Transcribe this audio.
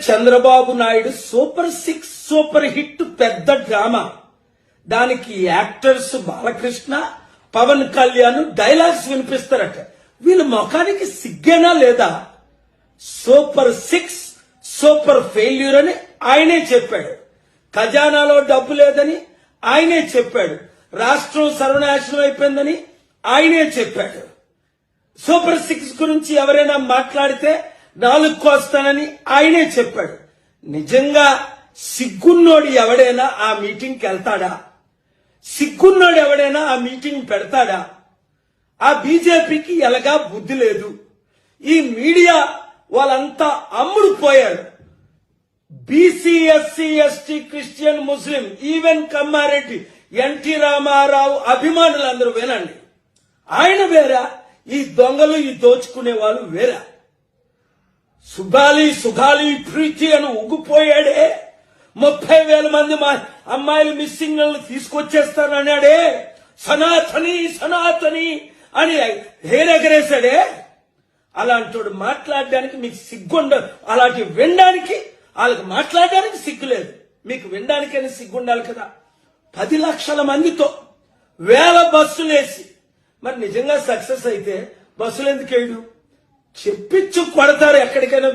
Chandrababu Naidu super 6 super hit పెద్ద drama. దానికి actors Balakrishna, Pawan Kalyan dialogues వినిపిస్తారట. వీళ్ళ ముఖానికి సిగ్గేనా లేదా? సూపర్ 6 సూపర్ ఫెయిల్యూర్ అని ఆయనే చెప్పాడు. ఖజానాలో డబ్బు లేదని ఆయనే చెప్పాడు. రాష్ట్రం సర్వనాశనం అయిపోయిందని ఆయనే చెప్పాడు. సూపర్ 6 గురించి ఎవరైనా మాట్లాడితే 4 కోస్తానని ఆయనే చెప్పాడు. నిజంగా సిగ్గున్నోడు ఎవడైనా ఆ మీటింగ్కి వెళ్తాడా? సిగ్గున్నోడు ఎవడైనా ఆ మీటింగ్ పెడతాడా? ఆ బీజేపీకి ఎలాగా బుద్ధి లేదు. ఈ మీడియా వాళ్ళంతా అమ్ముడు పోయారు. బీసీ, ఎస్సీ, ఎస్టీ, క్రిస్టియన్, ముస్లిం, ఈవెన్ కమ్మారెడ్డి, ఎన్టీ రామారావు అభిమానులందరూ వినండి. ఆయన వేరా, ఈ దొంగలు, ఈ దోచుకునే వాళ్ళు వేరా. సుగాలి ప్రీతి అని ఉగ్గిపోయాడే. 30,000 మంది మా అమ్మాయిలు మిస్సింగ్ తీసుకొచ్చేస్తానన్నాడే. సనాతని అని హేరెగరేశాడే. అలాంటోడు మాట్లాడడానికి మీకు సిగ్గుండ, అలాంటి వినడానికి వాళ్ళకి మాట్లాడడానికి సిగ్గు లేదు. మీకు వినడానికైనా సిగ్గుండాలి కదా. 10 లక్షల మందితో 1000 బస్సులేసి, మరి నిజంగా సక్సెస్ అయితే బస్సులు ఎందుకు వేయడు? చెప్పించు కొడతారు ఎక్కడికైనా.